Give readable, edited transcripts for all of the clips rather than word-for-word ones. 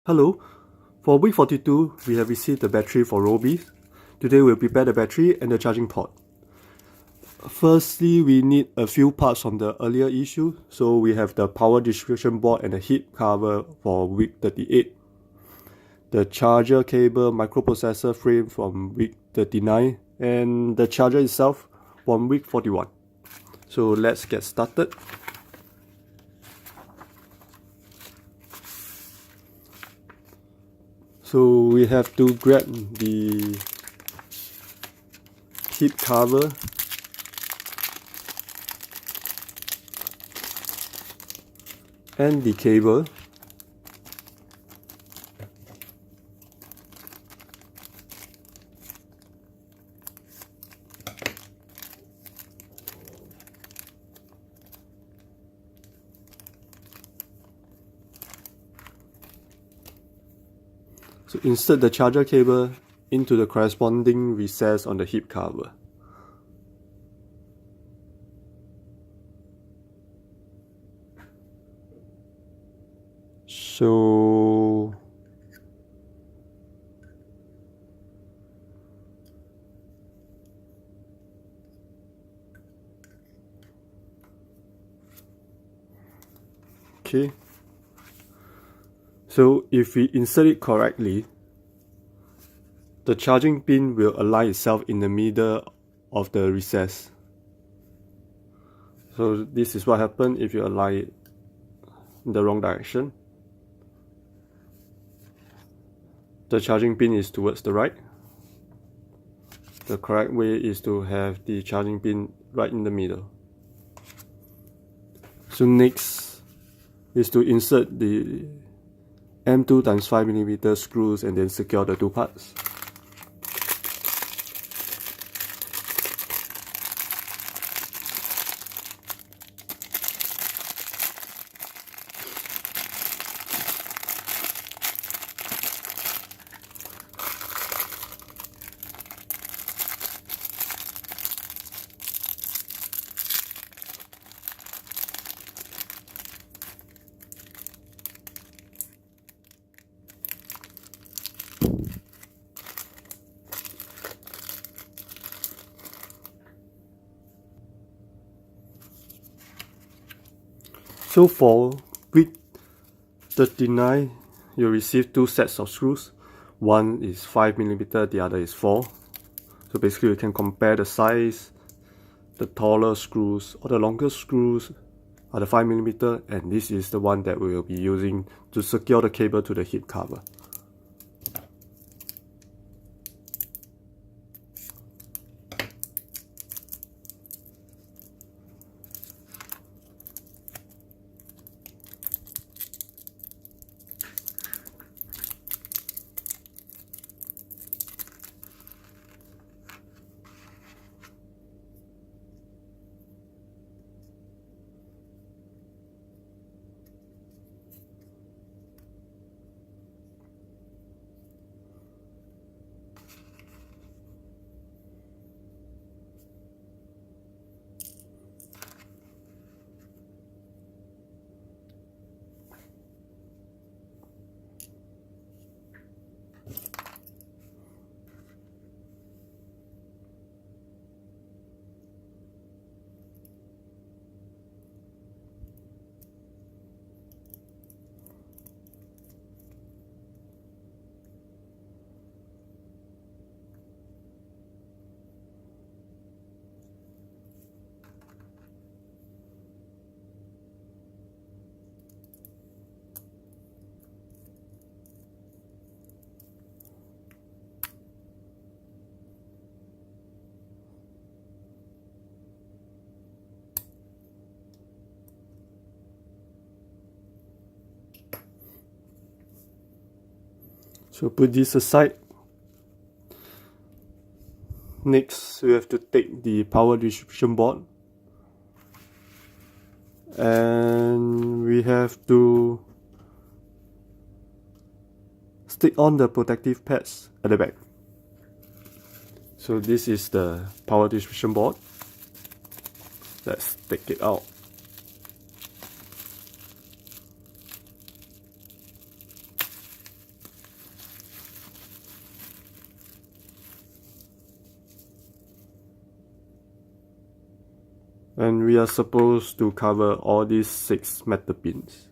Hello, for week 42, we have received the battery for Robi. Today we'll prepare the battery and the charging port. Firstly, we need a few parts from the earlier issue. So we have the power distribution board and the heat cover for week 38. The charger cable microprocessor frame from week 39 and the charger itself from week 41. So let's get started. So we have to grab the heat cover and the cable. So insert the charger cable into the corresponding recess on the heat cover. So okay. So if we insert it correctly, the charging pin will align itself in the middle of the recess. So this is what happens if you align it in the wrong direction. The charging pin is towards the right. The correct way is to have the charging pin right in the middle. So next is to insert the M2 times 5mm screws and then secure the two parts. So for week 39, you'll receive two sets of screws. One is 5mm, the other is 4. So basically you can compare the size. The taller screws or the longer screws are the 5mm, and this is the one that we will be using to secure the cable to the heat cover. So put this aside. Next, we have to take the power distribution board and we have to stick on the protective pads at the back. So this is the power distribution board. Let's take it out. And we are supposed to cover all these 6 metal pins.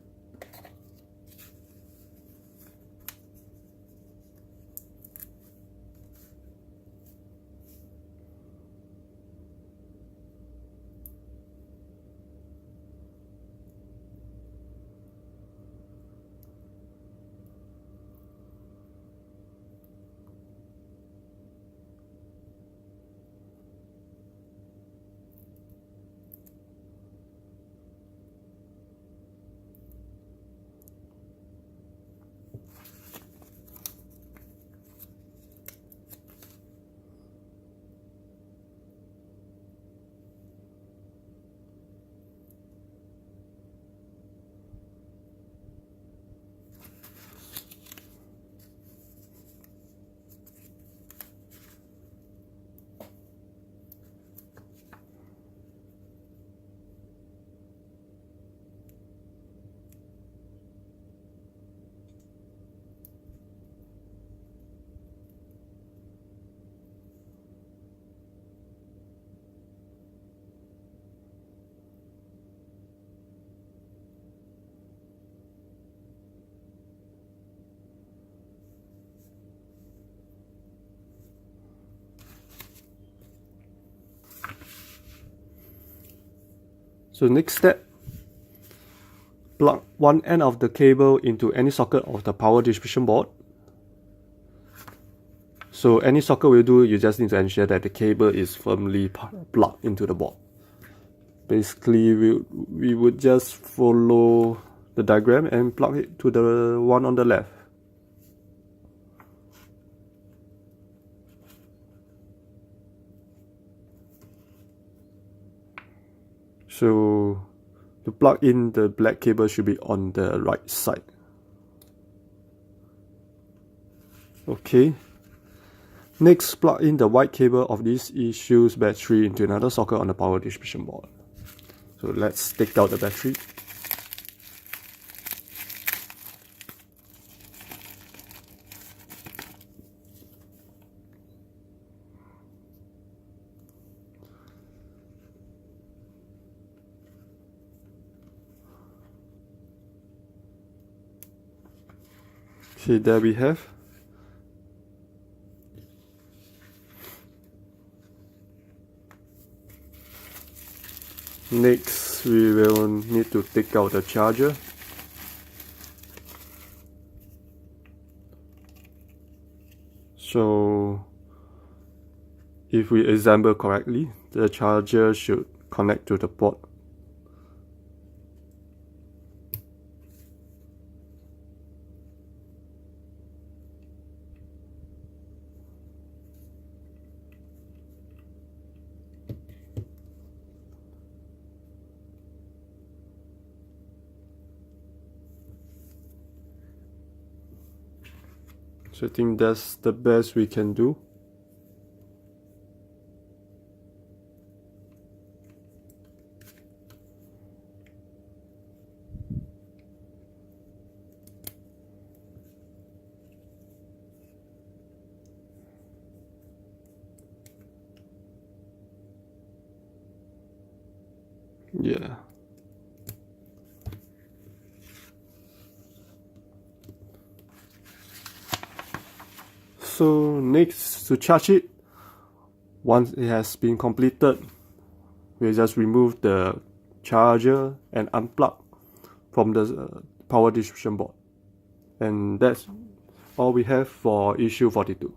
So next step, plug one end of the cable into any socket of the power distribution board. So any socket will do, you just need to ensure that the cable is firmly plugged into the board. Basically, we would just follow the diagram and plug it to the one on the left. So to plug in, the black cable should be on the right side. Okay. Next, plug in the white cable of this issues battery into another socket on the power distribution board. So let's take out the battery. Okay, there we have. Next, we will need to take out the charger. So, if we assemble correctly, the charger should connect to the port. So I think that's the best we can do. Yeah. So next, to charge it, once it has been completed, we'll just remove the charger and unplug from the power distribution board. And that's all we have for issue 42.